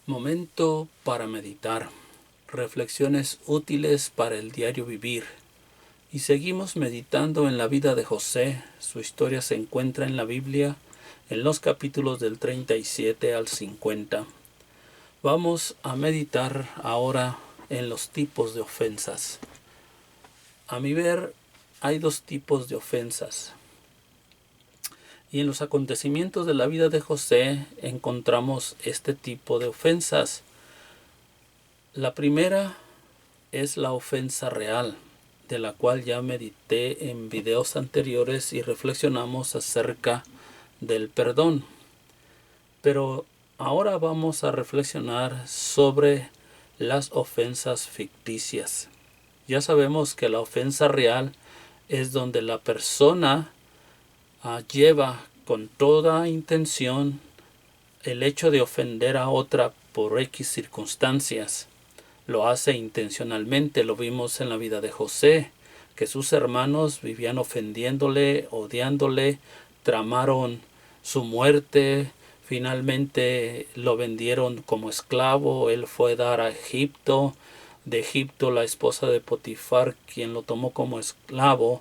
Momento para meditar. Reflexiones útiles para el diario vivir. Y seguimos meditando en la vida de José. Su historia se encuentra en la Biblia, en los capítulos del 37 al 50. Vamos a meditar ahora en los tipos de ofensas. A mi ver, hay dos tipos de ofensas. Y en los acontecimientos de la vida de José encontramos este tipo de ofensas. La primera es la ofensa real, de la cual ya medité en videos anteriores y reflexionamos acerca del perdón. Pero ahora vamos a reflexionar sobre las ofensas ficticias. Ya sabemos que la ofensa real es donde la persona lleva con toda intención el hecho de ofender a otra por X circunstancias. Lo hace intencionalmente, lo vimos en la vida de José, que sus hermanos vivían ofendiéndole, odiándole, tramaron su muerte, finalmente lo vendieron como esclavo, él fue a dar a Egipto, de Egipto la esposa de Potifar, quien lo tomó como esclavo,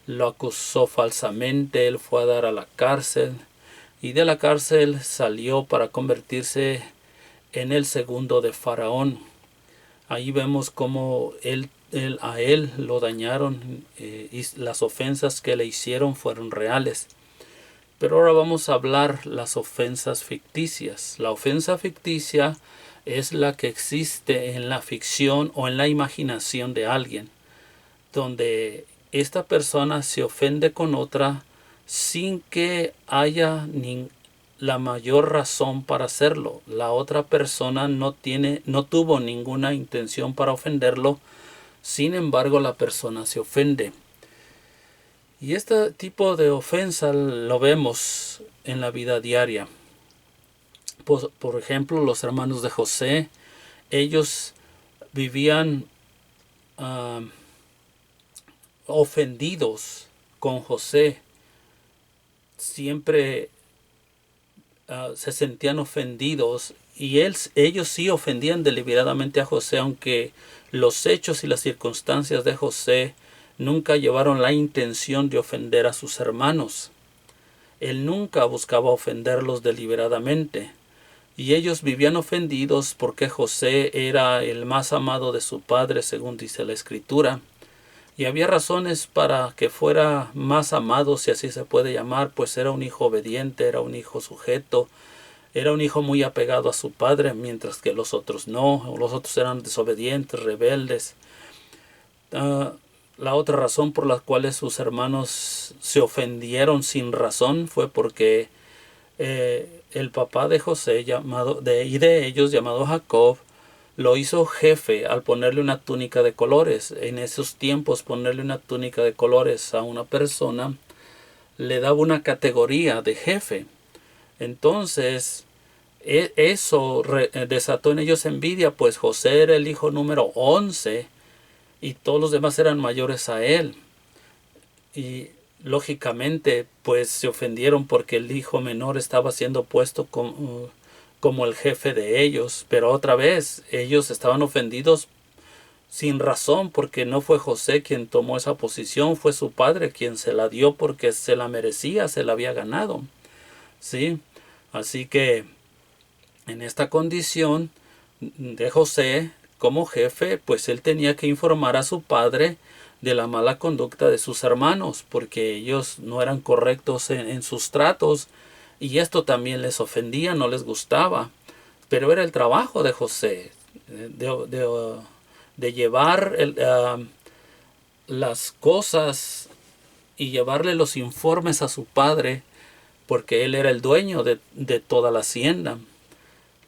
lo acusó falsamente, él fue a dar a la cárcel, y de la cárcel salió para convertirse en el segundo de Faraón. Ahí vemos cómo a él lo dañaron y las ofensas que le hicieron fueron reales. Pero ahora vamos a hablar las ofensas ficticias. La ofensa ficticia es la que existe en la ficción o en la imaginación de alguien, donde esta persona se ofende con otra sin que haya la mayor razón para hacerlo. La otra persona no tuvo ninguna intención para ofenderlo, sin embargo la persona se ofende. Y este tipo de ofensa lo vemos en la vida diaria. Por ejemplo, los hermanos de José, ellos vivían ofendidos con José. Siempre se sentían ofendidos y ellos sí ofendían deliberadamente a José, aunque los hechos y las circunstancias de José nunca llevaron la intención de ofender a sus hermanos. Él nunca buscaba ofenderlos deliberadamente. Y ellos vivían ofendidos porque José era el más amado de su padre, según dice la Escritura. Y había razones para que fuera más amado, si así se puede llamar, pues era un hijo obediente, era un hijo sujeto, era un hijo muy apegado a su padre, mientras que los otros no, los otros eran desobedientes, rebeldes. La otra razón por la cual sus hermanos se ofendieron sin razón fue porque el papá de José, de ellos, llamado Jacob, lo hizo jefe al ponerle una túnica de colores. En esos tiempos, ponerle una túnica de colores a una persona le daba una categoría de jefe. Entonces, eso desató en ellos envidia, pues José era el hijo número 11 y todos los demás eran mayores a él. Y lógicamente, pues se ofendieron porque el hijo menor estaba siendo puesto como el jefe de ellos. Pero otra vez, ellos estaban ofendidos sin razón, porque no fue José quien tomó esa posición, fue su padre quien se la dio porque se la merecía, se la había ganado. ¿Sí? Así que en esta condición de José como jefe, pues él tenía que informar a su padre de la mala conducta de sus hermanos, porque ellos no eran correctos en sus tratos, y esto también les ofendía, no les gustaba. Pero era el trabajo de José, de llevar las cosas y llevarle los informes a su padre, porque él era el dueño de toda la hacienda.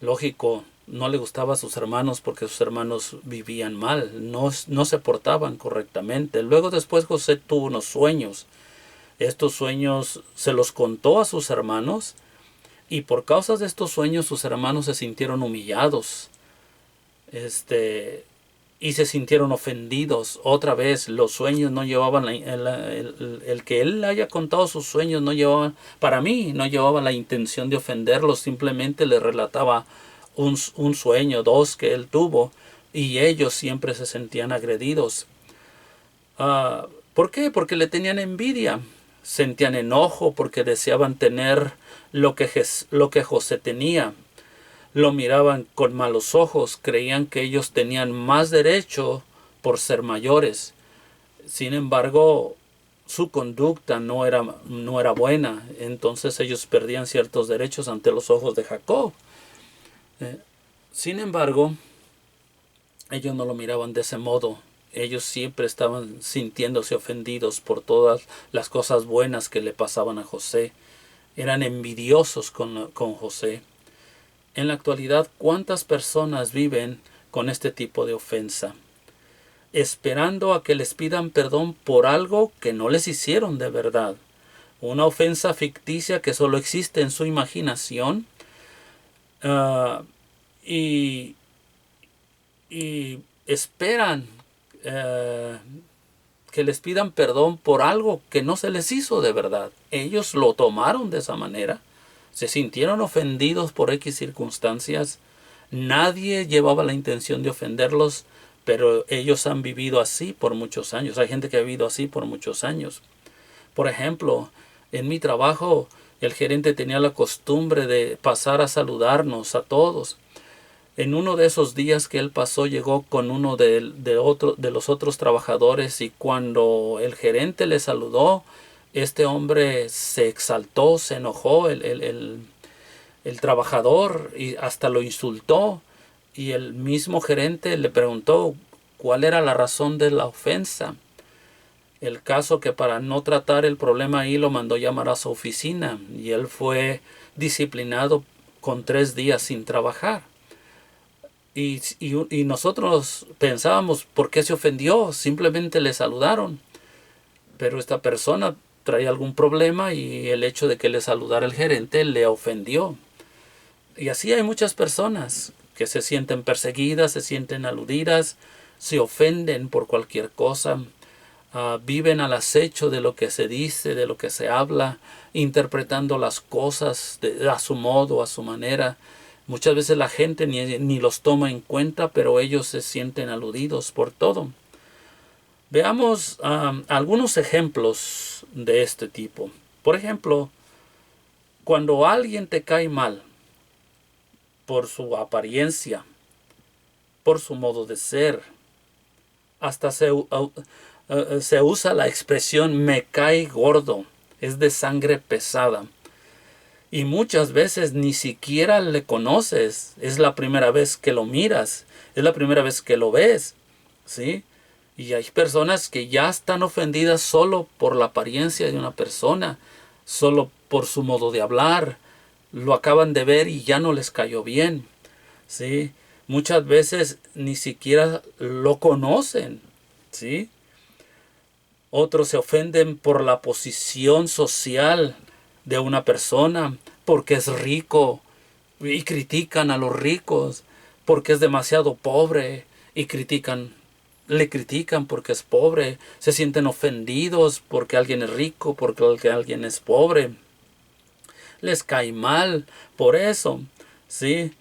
Lógico, no le gustaba a sus hermanos porque sus hermanos vivían mal, no se portaban correctamente. Luego después José tuvo unos sueños. Estos sueños se los contó a sus hermanos y por causa de estos sueños sus hermanos se sintieron humillados. Y se sintieron ofendidos. Otra vez, los sueños no llevaban, el que él haya contado sus sueños no llevaban, para mí, no llevaba la intención de ofenderlos, simplemente le relataba un sueño, dos que él tuvo, y ellos siempre se sentían agredidos. ¿Por qué? Porque le tenían envidia, sentían enojo porque deseaban tener lo que José tenía. Lo miraban con malos ojos, creían que ellos tenían más derecho por ser mayores. Sin embargo, su conducta no era buena, entonces ellos perdían ciertos derechos ante los ojos de Jacob. Sin embargo, ellos no lo miraban de ese modo. Ellos siempre estaban sintiéndose ofendidos por todas las cosas buenas que le pasaban a José. Eran envidiosos con José. En la actualidad, ¿cuántas personas viven con este tipo de ofensa? Esperando a que les pidan perdón por algo que no les hicieron de verdad. Una ofensa ficticia que solo existe en su imaginación. Y esperan que les pidan perdón por algo que no se les hizo de verdad. Ellos lo tomaron de esa manera. Se sintieron ofendidos por X circunstancias. Nadie llevaba la intención de ofenderlos, pero ellos han vivido así por muchos años. Hay gente que ha vivido así por muchos años. Por ejemplo, en mi trabajo, el gerente tenía la costumbre de pasar a saludarnos a todos. En uno de esos días que él pasó, llegó con uno de los otros trabajadores, y cuando el gerente le saludó, este hombre se exaltó, se enojó, el trabajador, y hasta lo insultó. Y el mismo gerente le preguntó cuál era la razón de la ofensa. El caso que para no tratar el problema ahí lo mandó llamar a su oficina, y él fue disciplinado con 3 días sin trabajar. Y nosotros pensábamos, ¿por qué se ofendió? Simplemente le saludaron. Pero esta persona traía algún problema, y el hecho de que le saludara el gerente le ofendió. Y así hay muchas personas que se sienten perseguidas, se sienten aludidas, se ofenden por cualquier cosa. Viven al acecho de lo que se dice, de lo que se habla, interpretando las cosas a su modo, a su manera. Muchas veces la gente ni los toma en cuenta, pero ellos se sienten aludidos por todo. Veamos algunos ejemplos de este tipo. Por ejemplo, cuando alguien te cae mal por su apariencia, por su modo de ser, hasta se usa la expresión "me cae gordo", es de sangre pesada. Y muchas veces ni siquiera le conoces, es la primera vez que lo miras, es la primera vez que lo ves, ¿sí? Y hay personas que ya están ofendidas solo por la apariencia de una persona, solo por su modo de hablar. Lo acaban de ver y ya no les cayó bien, ¿sí? Muchas veces ni siquiera lo conocen, ¿sí? Otros se ofenden por la posición social de una persona, porque es rico, y critican a los ricos, porque es demasiado pobre, y le critican porque es pobre. Se sienten ofendidos porque alguien es rico, porque alguien es pobre. Les cae mal por eso, ¿sí?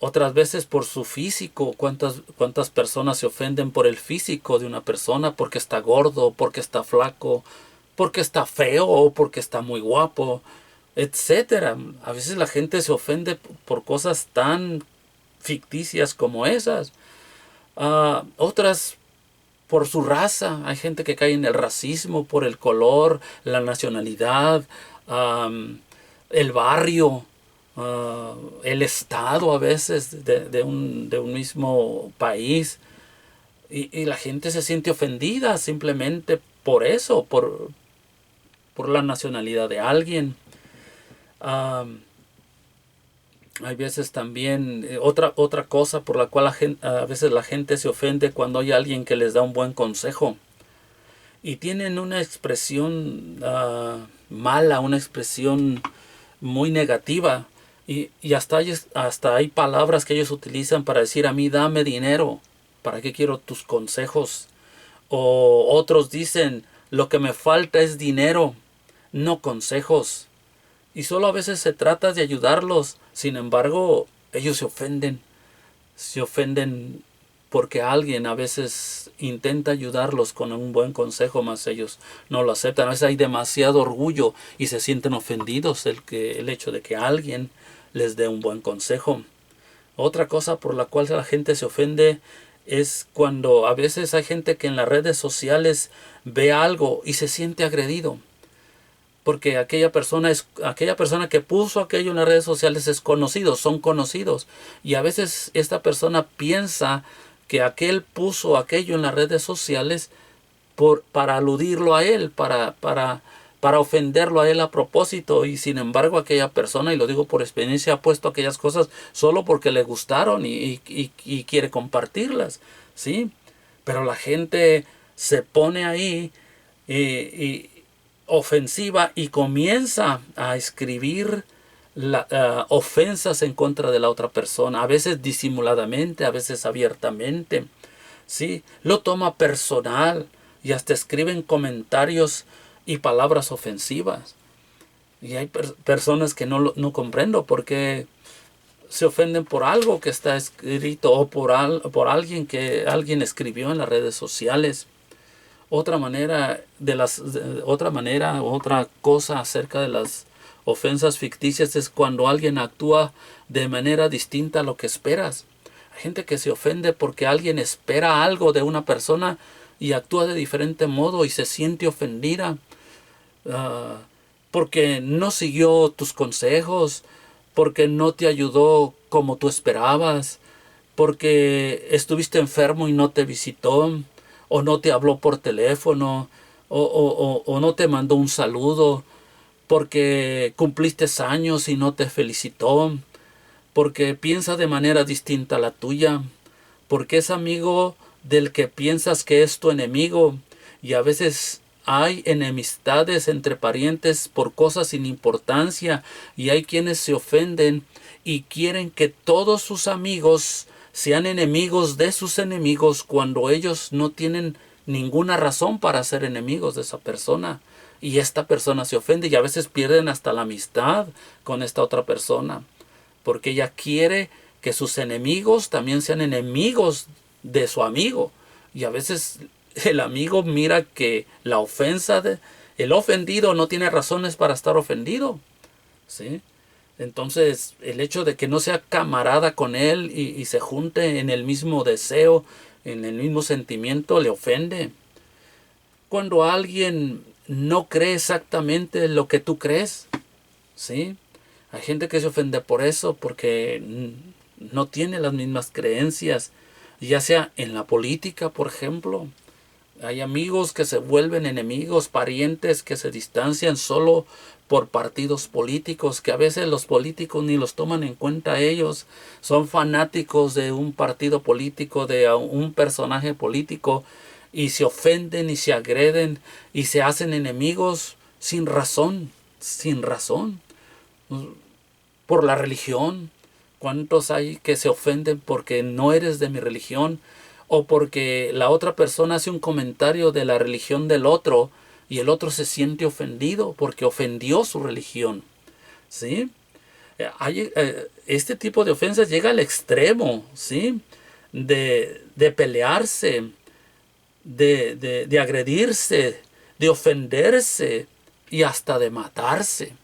Otras veces por su físico. ¿Cuántas personas se ofenden por el físico de una persona? Porque está gordo, porque está flaco, porque está feo, o porque está muy guapo, etcétera. A veces la gente se ofende por cosas tan ficticias como esas. Otras por su raza. Hay gente que cae en el racismo por el color, la nacionalidad, el barrio, el estado a veces de un mismo país. Y la gente se siente ofendida simplemente por eso, por la nacionalidad de alguien. Hay veces también otra cosa por la cual a veces la gente se ofende, cuando hay alguien que les da un buen consejo y tienen una expresión mala, una expresión muy negativa, y hasta hay palabras que ellos utilizan para decir: a mí dame dinero, ¿para qué quiero tus consejos? O otros dicen: lo que me falta es dinero, no consejos. Y solo a veces se trata de ayudarlos. Sin embargo, ellos se ofenden porque alguien a veces intenta ayudarlos con un buen consejo, mas ellos no lo aceptan. A veces hay demasiado orgullo y se sienten ofendidos el hecho de que alguien les dé un buen consejo. Otra cosa por la cual la gente se ofende es cuando a veces hay gente que en las redes sociales ve algo y se siente agredido. Porque aquella persona que puso aquello en las redes sociales es conocido, son conocidos. Y a veces esta persona piensa que aquel puso aquello en las redes sociales para aludirlo a él, para ofenderlo a él a propósito. Y sin embargo aquella persona, y lo digo por experiencia, ha puesto aquellas cosas solo porque le gustaron y quiere compartirlas, ¿sí? Pero la gente se pone ahí y ofensiva y comienza a escribir ofensas en contra de la otra persona, a veces disimuladamente, a veces abiertamente, ¿sí? Lo toma personal y hasta escriben comentarios y palabras ofensivas. Y hay personas que no comprendo por qué se ofenden por algo que está escrito o por alguien que alguien escribió en las redes sociales. Otra cosa acerca de las ofensas ficticias es cuando alguien actúa de manera distinta a lo que esperas. Hay gente que se ofende porque alguien espera algo de una persona y actúa de diferente modo y se siente ofendida porque no siguió tus consejos, porque no te ayudó como tú esperabas, porque estuviste enfermo y no te visitó, o no te habló por teléfono, o no te mandó un saludo, porque cumpliste años y no te felicitó, porque piensa de manera distinta a la tuya, porque es amigo del que piensas que es tu enemigo. Y a veces hay enemistades entre parientes por cosas sin importancia, y hay quienes se ofenden y quieren que todos sus amigos sean enemigos de sus enemigos cuando ellos no tienen ninguna razón para ser enemigos de esa persona. Y esta persona se ofende y a veces pierden hasta la amistad con esta otra persona, porque ella quiere que sus enemigos también sean enemigos de su amigo. Y a veces el amigo mira que la ofensa el ofendido no tiene razones para estar ofendido, ¿sí? Entonces, el hecho de que no sea camarada con él y se junte en el mismo deseo, en el mismo sentimiento, le ofende. Cuando alguien no cree exactamente lo que tú crees, ¿sí? Hay gente que se ofende por eso, porque no tiene las mismas creencias, ya sea en la política, por ejemplo. Hay amigos que se vuelven enemigos, parientes que se distancian solo por partidos políticos, que a veces los políticos ni los toman en cuenta ellos. Son fanáticos de un partido político, de un personaje político, y se ofenden y se agreden y se hacen enemigos sin razón, por la religión. ¿Cuántos hay que se ofenden porque no eres de mi religión? O porque la otra persona hace un comentario de la religión del otro y el otro se siente ofendido porque ofendió su religión, ¿sí? Este tipo de ofensas llega al extremo, ¿sí? De pelearse, de agredirse, de ofenderse y hasta de matarse.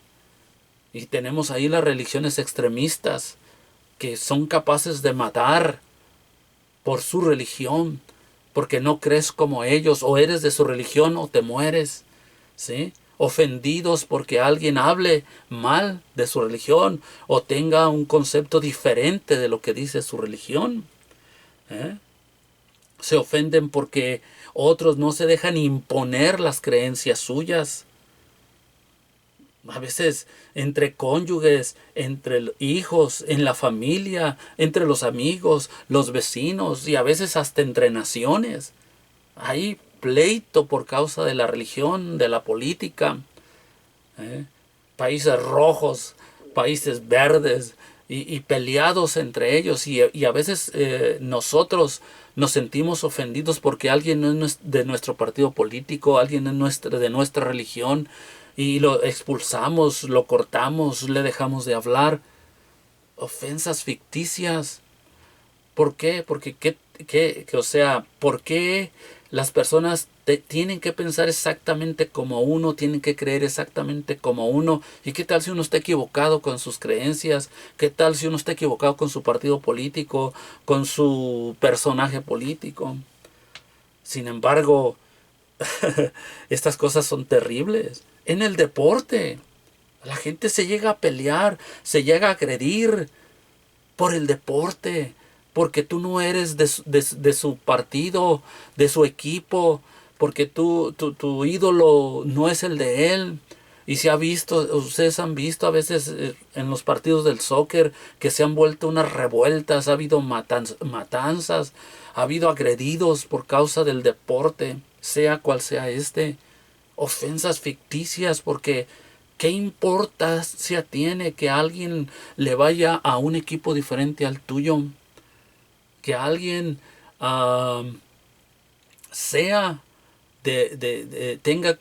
Y tenemos ahí las religiones extremistas que son capaces de matar por su religión, porque no crees como ellos, o eres de su religión o te mueres, ¿sí? Ofendidos porque alguien hable mal de su religión o tenga un concepto diferente de lo que dice su religión, ¿eh? Se ofenden porque otros no se dejan imponer las creencias suyas. A veces entre cónyuges, entre hijos, en la familia, entre los amigos, los vecinos y a veces hasta entre naciones. Hay pleito por causa de la religión, de la política. Países rojos, países verdes y peleados entre ellos. Y a veces nosotros nos sentimos ofendidos porque alguien no es de nuestro partido político, alguien no es de nuestra religión, y lo expulsamos, lo cortamos, le dejamos de hablar. ofensas ficticias. ¿Por qué? Porque, o sea, ¿por qué las personas tienen que pensar exactamente como uno, tienen que creer exactamente como uno? ¿Y qué tal si uno está equivocado con sus creencias? ¿Qué tal si uno está equivocado con su partido político, con su personaje político? Sin embargo, estas cosas son terribles. En el deporte, la gente se llega a pelear, se llega a agredir por el deporte, porque tú no eres de su partido, de su equipo, porque tu ídolo no es el de él. Y se ha visto, ustedes han visto a veces en los partidos del soccer que se han vuelto unas revueltas, ha habido matanzas, ha habido agredidos por causa del deporte, sea cual sea ofensas ficticias, porque ¿qué importancia tiene que alguien le vaya a un equipo diferente al tuyo? Que alguien sea tenga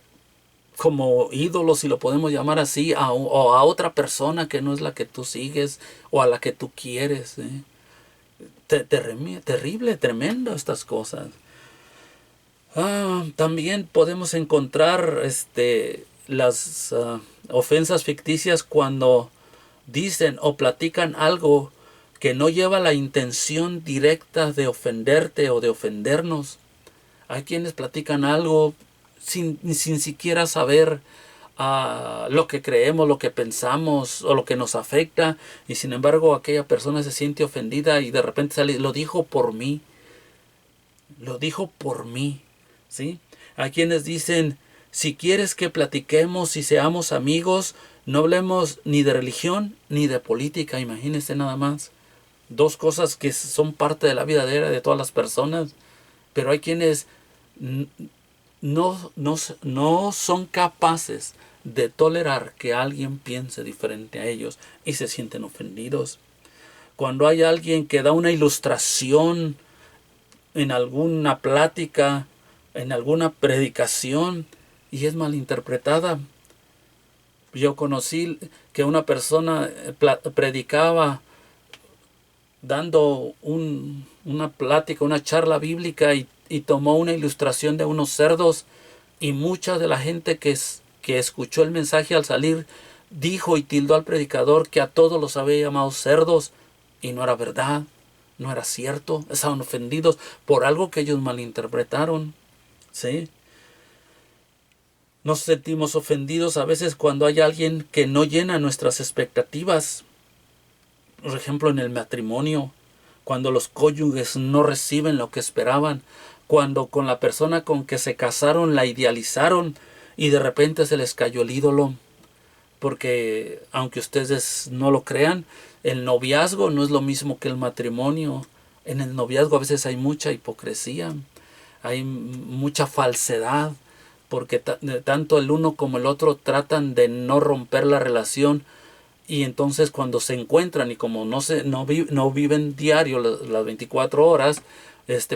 como ídolo, si lo podemos llamar así, o a otra persona que no es la que tú sigues o a la que tú quieres. Terrible, tremendo estas cosas. También podemos encontrar las ofensas ficticias cuando dicen o platican algo que no lleva la intención directa de ofenderte o de ofendernos. Hay quienes platican algo sin siquiera saber lo que creemos, lo que pensamos o lo que nos afecta, y sin embargo aquella persona se siente ofendida y de repente sale, lo dijo por mí, ¿sí? Hay quienes dicen, si quieres que platiquemos y seamos amigos, no hablemos ni de religión ni de política. Imagínense nada más. Dos cosas que son parte de la vida diaria de todas las personas. Pero hay quienes no son capaces de tolerar que alguien piense diferente a ellos y se sienten ofendidos. Cuando hay alguien que da una ilustración en alguna plática, en alguna predicación, y es malinterpretada. Yo conocí que una persona predicaba dando una plática, una charla bíblica, y tomó una ilustración de unos cerdos, y mucha de la gente que escuchó el mensaje al salir dijo y tildó al predicador que a todos los había llamado cerdos, y no era verdad, no era cierto. Estaban ofendidos por algo que ellos malinterpretaron. ¿Sí? Nos sentimos ofendidos a veces cuando hay alguien que no llena nuestras expectativas. Por ejemplo, en el matrimonio, cuando los cónyuges no reciben lo que esperaban, cuando con la persona con que se casaron la idealizaron y de repente se les cayó el ídolo. Porque aunque ustedes no lo crean, el noviazgo no es lo mismo que el matrimonio. En el noviazgo a veces hay mucha hipocresía, hay mucha falsedad, porque tanto el uno como el otro tratan de no romper la relación, y entonces cuando se encuentran y como no viven diario las 24 horas,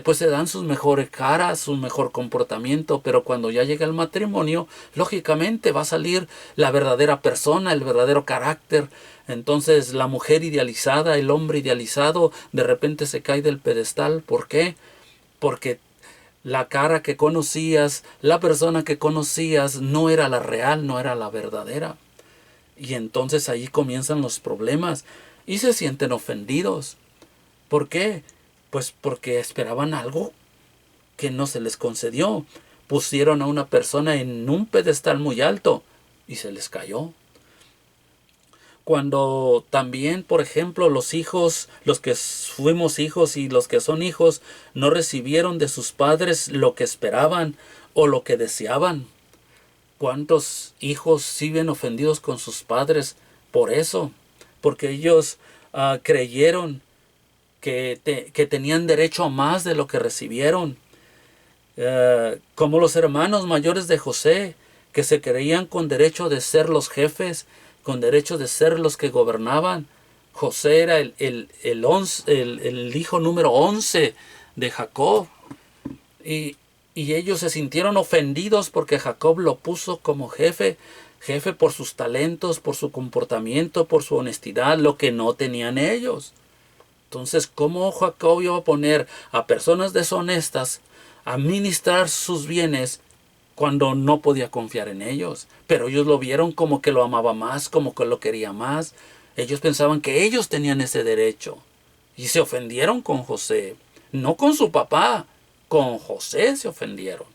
pues se dan sus mejores caras, su mejor comportamiento, pero cuando ya llega el matrimonio, lógicamente va a salir la verdadera persona, el verdadero carácter. Entonces la mujer idealizada, el hombre idealizado, de repente se cae del pedestal. ¿Por qué? Porque la cara que conocías, la persona que conocías, no era la real, no era la verdadera. Y entonces ahí comienzan los problemas y se sienten ofendidos. ¿Por qué? Pues porque esperaban algo que no se les concedió. Pusieron a una persona en un pedestal muy alto y se les cayó. Cuando también, por ejemplo, los hijos, los que fuimos hijos y los que son hijos, no recibieron de sus padres lo que esperaban o lo que deseaban. ¿Cuántos hijos siguen ofendidos con sus padres por eso? Porque ellos creyeron que tenían derecho a más de lo que recibieron. Como los hermanos mayores de José, que se creían con derecho de ser los jefes, con derecho de ser los que gobernaban. José era el hijo número 11 de Jacob. Y ellos se sintieron ofendidos porque Jacob lo puso como jefe. jefe por sus talentos, por su comportamiento, por su honestidad, lo que no tenían ellos. Entonces, ¿cómo Jacob iba a poner a personas deshonestas a administrar sus bienes cuando no podía confiar en ellos? Pero ellos lo vieron como que lo amaba más, como que lo quería más. Ellos pensaban que ellos tenían ese derecho. Y se ofendieron con José. No con su papá, con José se ofendieron.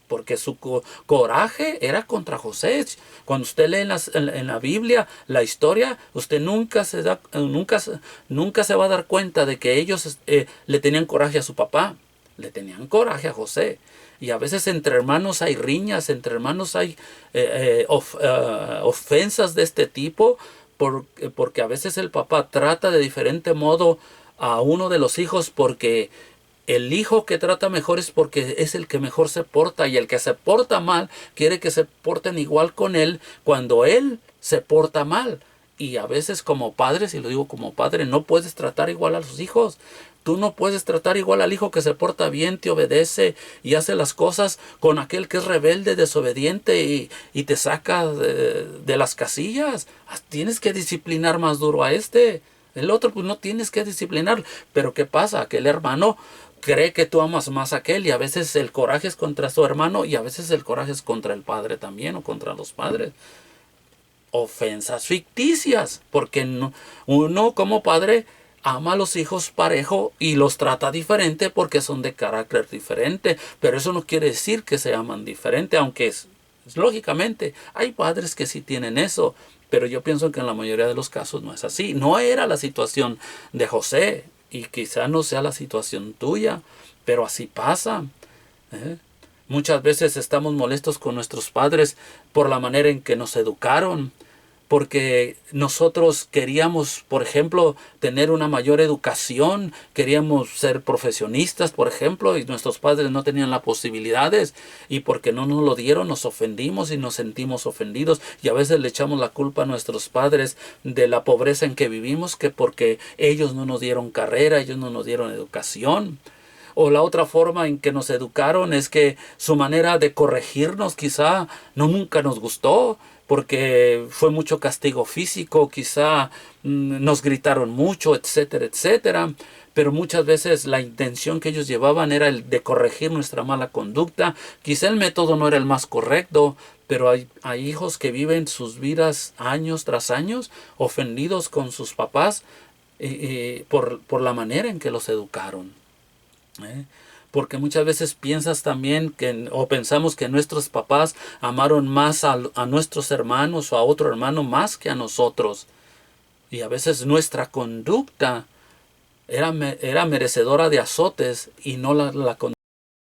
Porque su coraje era contra José. Cuando usted lee en la Biblia la historia, usted nunca se va a dar cuenta de que ellos le tenían coraje a su papá. Le tenían coraje a José. Y a veces entre hermanos hay riñas, entre hermanos hay ofensas de este tipo, porque a veces el papá trata de diferente modo a uno de los hijos, porque el hijo que trata mejor es porque es el que mejor se porta, y el que se porta mal quiere que se porten igual con él cuando él se porta mal. Y a veces como padres, y lo digo como padre, no puedes tratar igual a los hijos. Tú no puedes tratar igual al hijo que se porta bien, te obedece y hace las cosas, con aquel que es rebelde, desobediente y te saca de las casillas. Tienes que disciplinar más duro a este. El otro pues no tienes que disciplinar. Pero ¿qué pasa? Aquel hermano cree que tú amas más a aquel, y a veces el coraje es contra su hermano, y a veces el coraje es contra el padre también, o contra los padres. Ofensas ficticias, porque uno como padre ama a los hijos parejo y los trata diferente porque son de carácter diferente, pero eso no quiere decir que se aman diferente, aunque lógicamente hay padres que sí tienen eso, pero yo pienso que en la mayoría de los casos no es así. No era la situación de José, y quizá no sea la situación tuya, pero así pasa. Muchas veces estamos molestos con nuestros padres por la manera en que nos educaron, porque nosotros queríamos, por ejemplo, tener una mayor educación, queríamos ser profesionistas, por ejemplo, y nuestros padres no tenían las posibilidades, y porque no nos lo dieron nos ofendimos y nos sentimos ofendidos, y a veces le echamos la culpa a nuestros padres de la pobreza en que vivimos, que porque ellos no nos dieron carrera, ellos no nos dieron educación. O la otra forma en que nos educaron es que su manera de corregirnos quizá nunca nos gustó, porque fue mucho castigo físico, quizá nos gritaron mucho, etcétera, etcétera. Pero muchas veces la intención que ellos llevaban era el de corregir nuestra mala conducta. Quizá el método no era el más correcto, pero hay hijos que viven sus vidas años tras años ofendidos con sus papás por la manera en que los educaron. Porque muchas veces piensas también o pensamos que nuestros papás amaron más a nuestros hermanos o a otro hermano más que a nosotros, y a veces nuestra conducta era merecedora de azotes y no la conducta